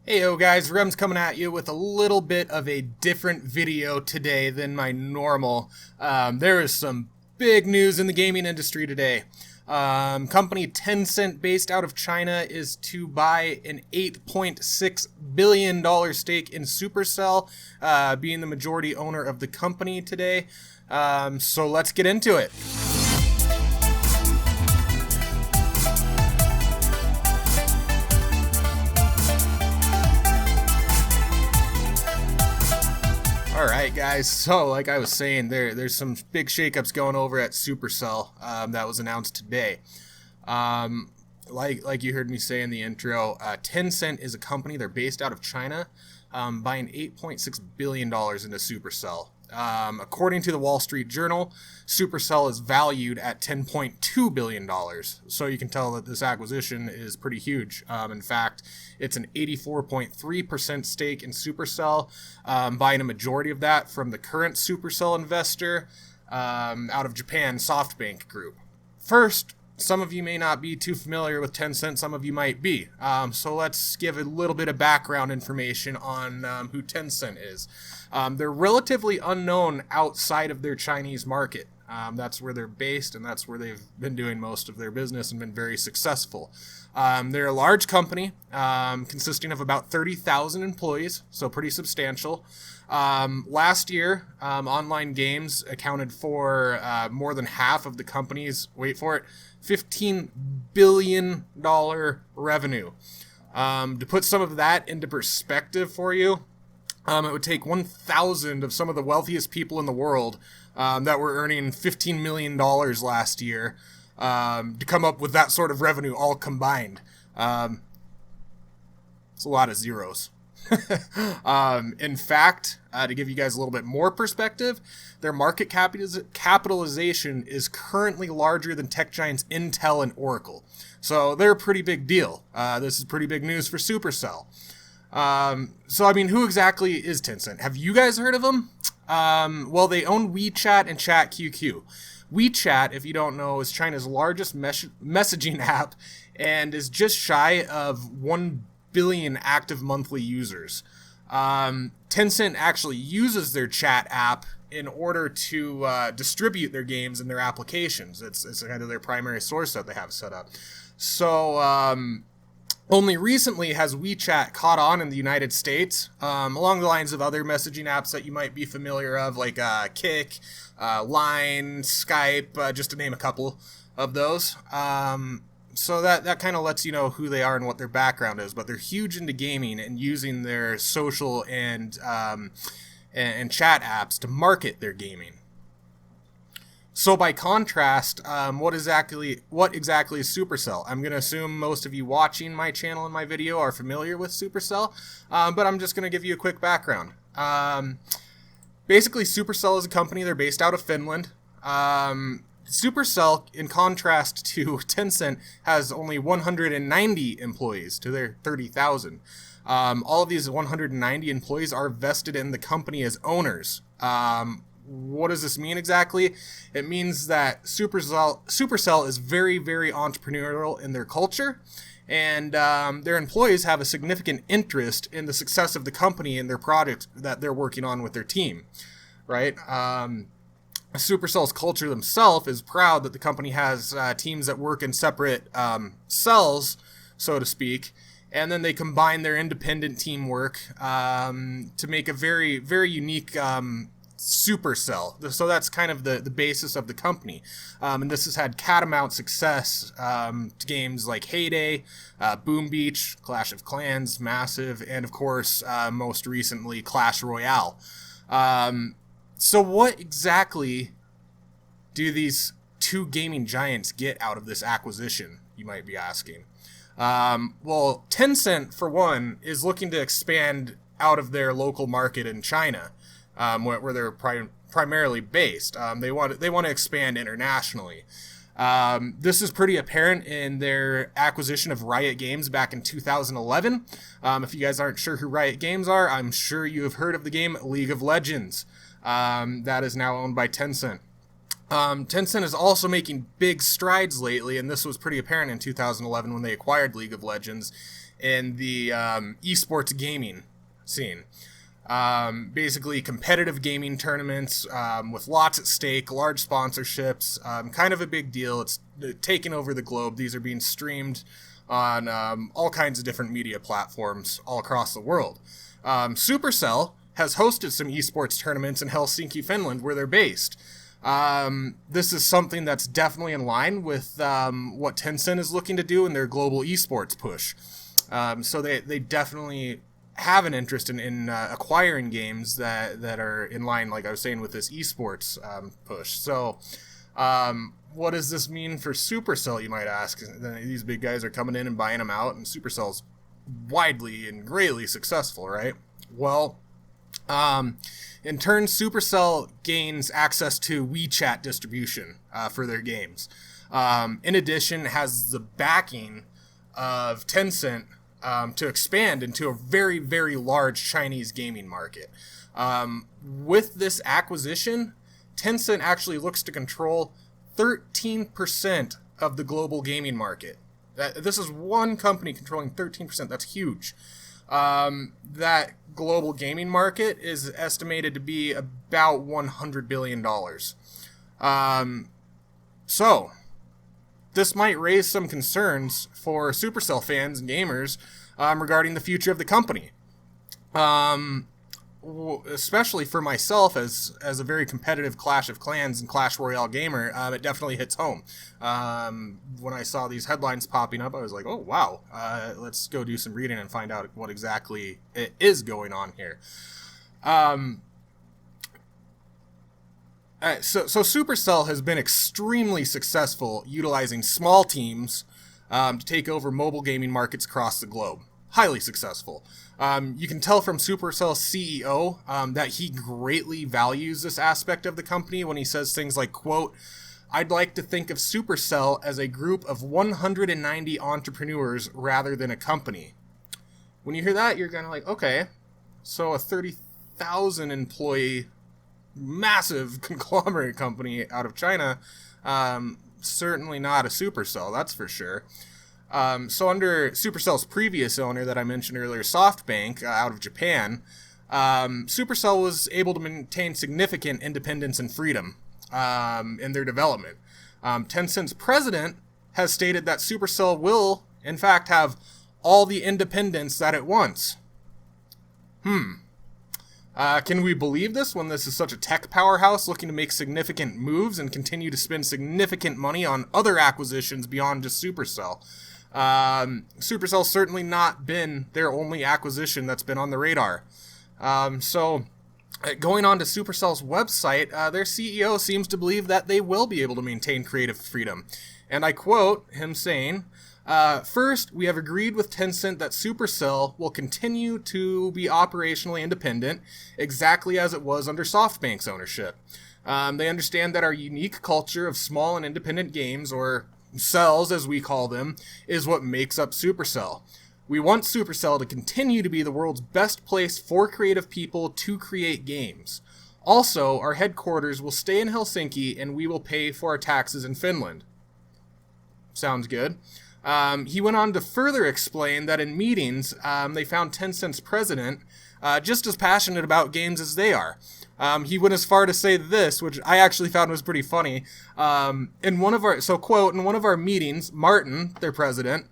Heyo guys, Remz coming at you with a little bit of a different video today than my normal. There is some big news in the gaming industry today. Company Tencent, based out of China, is to buy an $8.6 billion stake in Supercell, being the majority owner of the company today. So let's get into it. Alright guys, so like I was saying, there's some big shakeups going over at Supercell that was announced today. Like you heard me say in the intro, Tencent is a company, they're based out of China, buying $8.6 billion into Supercell. According to the Wall Street Journal, Supercell is valued at $10.2 billion. So you can tell that this acquisition is pretty huge. In fact, it's an 84.3% stake in Supercell, buying a majority of that from the current Supercell investor out of Japan, SoftBank Group. First, some of you may not be too familiar with Tencent, some of you might be. So let's give a little bit of background information on who Tencent is. They're relatively unknown outside of their Chinese market. That's where they're based, and that's where they've been doing most of their business and been very successful. They're a large company consisting of about 30,000 employees, so pretty substantial. Last year, online games accounted for more than half of the company's, wait for it, $15 billion revenue. To put some of that into perspective for you, it would take 1,000 of some of the wealthiest people in the world that were earning $15 million last year to come up with that sort of revenue all combined. It's a lot of zeros. In fact, to give you guys a little bit more perspective, their market capitalization is currently larger than tech giants Intel and Oracle. So they're a pretty big deal. This is pretty big news for Supercell. So, I mean, who exactly is Tencent? Have you guys heard of them? Well, they own WeChat and ChatQQ. WeChat, if you don't know, is China's largest messaging app and is just shy of 1 billion active monthly users. Tencent actually uses their chat app in order to distribute their games and their applications. It's kind of their primary source that they have set up. So only recently has WeChat caught on in the United States, along the lines of other messaging apps that you might be familiar of, like Kik, Line, Skype, just to name a couple of those. So that kind of lets you know who they are and what their background is. But they're huge into gaming and using their social and chat apps to market their gaming. So by contrast, what exactly is Supercell? I'm going to assume most of you watching my channel and my video are familiar with Supercell, but I'm just going to give you a quick background. Basically, Supercell is a company. They're based out of Finland. Supercell, in contrast to Tencent, has only 190 employees to their 30,000. All of these 190 employees are vested in the company as owners. What does this mean exactly? It means that Supercell is very, very entrepreneurial in their culture, and their employees have a significant interest in the success of the company and their product that they're working on with their team, right? Supercell's culture themselves is proud that the company has teams that work in separate cells, so to speak, and then they combine their independent teamwork to make a very, very unique Supercell. So that's kind of the basis of the company. And this has had catamount success to games like Heyday, Boom Beach, Clash of Clans, Massive, and of course, most recently, Clash Royale. So what exactly do these two gaming giants get out of this acquisition, you might be asking? Well, Tencent, for one, is looking to expand out of their local market in China, where they're primarily based. They want to expand internationally. This is pretty apparent in their acquisition of Riot Games back in 2011. If you guys aren't sure who Riot Games are, I'm sure you have heard of the game League of Legends. That is now owned by Tencent. Tencent is also making big strides lately, and this was pretty apparent in 2011 when they acquired League of Legends, in the esports gaming scene. Basically competitive gaming tournaments with lots at stake, large sponsorships, kind of a big deal. It's taking over the globe. These are being streamed on all kinds of different media platforms all across the world. Supercell has hosted some esports tournaments in Helsinki, Finland, where they're based. This is something that's definitely in line with what Tencent is looking to do in their global esports push. So they definitely have an interest in acquiring games that are in line, like I was saying, with this esports push. So what does this mean for Supercell, you might ask? These big guys are coming in and buying them out, and Supercell's widely and greatly successful, right? Well, in turn, Supercell gains access to WeChat distribution for their games. In addition, has the backing of Tencent to expand into a very, very large Chinese gaming market. With this acquisition, Tencent actually looks to control 13% of the global gaming market. This is one company controlling 13%. That's huge. That global gaming market is estimated to be about $100 billion. So, this might raise some concerns for Supercell fans and gamers regarding the future of the company. Especially for myself as a very competitive Clash of Clans and Clash Royale gamer, it definitely hits home. When I saw these headlines popping up, I was like, oh, wow, let's go do some reading and find out what exactly it is going on here. So Supercell has been extremely successful utilizing small teams to take over mobile gaming markets across the globe. Highly successful. You can tell from Supercell's CEO that he greatly values this aspect of the company when he says things like, quote, "I'd like to think of Supercell as a group of 190 entrepreneurs rather than a company." When you hear that, you're kind of like, okay, so a 30,000 employee massive conglomerate company out of China, certainly not a Supercell, that's for sure. So under Supercell's previous owner that I mentioned earlier, SoftBank, out of Japan, Supercell was able to maintain significant independence and freedom in their development. Tencent's president has stated that Supercell will, in fact, have all the independence that it wants. Can we believe this when this is such a tech powerhouse looking to make significant moves and continue to spend significant money on other acquisitions beyond just Supercell? Supercell's certainly not been their only acquisition that's been on the radar. So going on to Supercell's website, their CEO seems to believe that they will be able to maintain creative freedom. And I quote him saying, "First, we have agreed with Tencent that Supercell will continue to be operationally independent, exactly as it was under SoftBank's ownership. They understand that our unique culture of small and independent games, or cells as we call them, is what makes up Supercell. We want Supercell to continue to be the world's best place for creative people to create games. Also, our headquarters will stay in Helsinki and we will pay for our taxes in Finland." Sounds good. He went on to further explain that in meetings, they found Tencent's president just as passionate about games as they are. He went as far to say this, which I actually found was pretty funny. In one of our meetings, Martin, their president,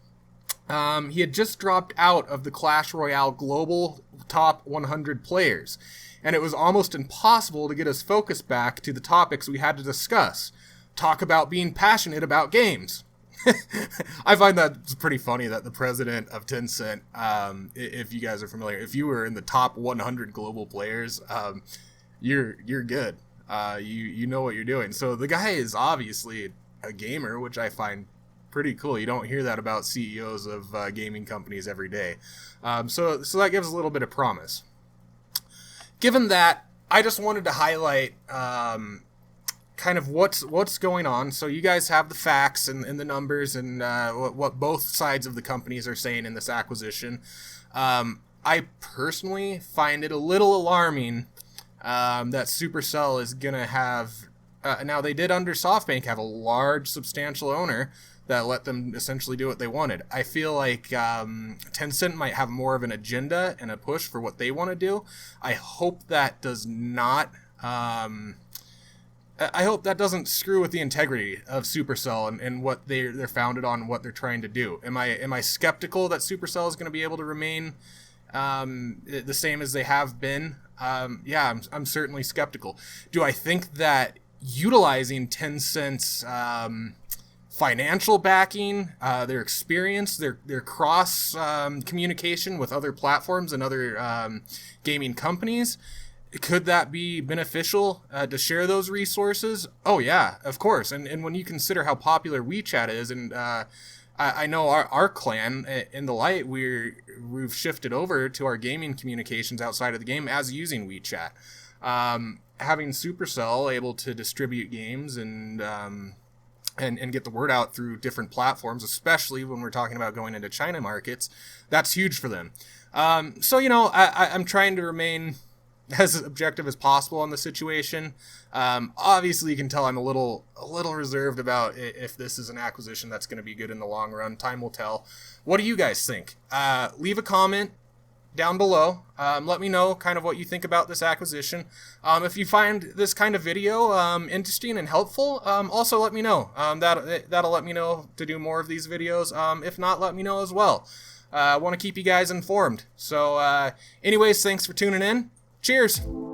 he had just dropped out of the Clash Royale global top 100 players, and it was almost impossible to get his focus back to the topics we had to discuss. Talk about being passionate about games. I find that pretty funny that the president of Tencent, if you guys are familiar, if you were in the top 100 global players, you're good. You know what you're doing. So the guy is obviously a gamer, which I find pretty cool. You don't hear that about CEOs of gaming companies every day. So that gives a little bit of promise. Given that, I just wanted to highlight kind of what's going on. So you guys have the facts and the numbers and what both sides of the companies are saying in this acquisition. I personally find it a little alarming that Supercell is going to have... now, they did under SoftBank have a large, substantial owner that let them essentially do what they wanted. I feel like Tencent might have more of an agenda and a push for what they want to do. I hope that does not. I hope that doesn't screw with the integrity of Supercell and what they're founded on, what they're trying to do. Am I skeptical that Supercell is going to be able to remain the same as they have been? Yeah, I'm certainly skeptical. Do I think that utilizing Tencent's financial backing, their experience, their cross communication with other platforms and other gaming companies, could that be beneficial to share those resources? Oh yeah, of course. And when you consider how popular WeChat is, and I know our clan in the light, we've shifted over to our gaming communications outside of the game as using WeChat. Having Supercell able to distribute games and get the word out through different platforms, especially when we're talking about going into China markets, that's huge for them. So I'm trying to remain as objective as possible on the situation. Obviously, you can tell I'm a little reserved about if this is an acquisition that's going to be good in the long run. Time will tell. What do you guys think? Leave a comment down below. Let me know kind of what you think about this acquisition. If you find this kind of video interesting and helpful, also let me know. That'll let me know to do more of these videos. If not, let me know as well. I want to keep you guys informed. So anyways, thanks for tuning in. Cheers!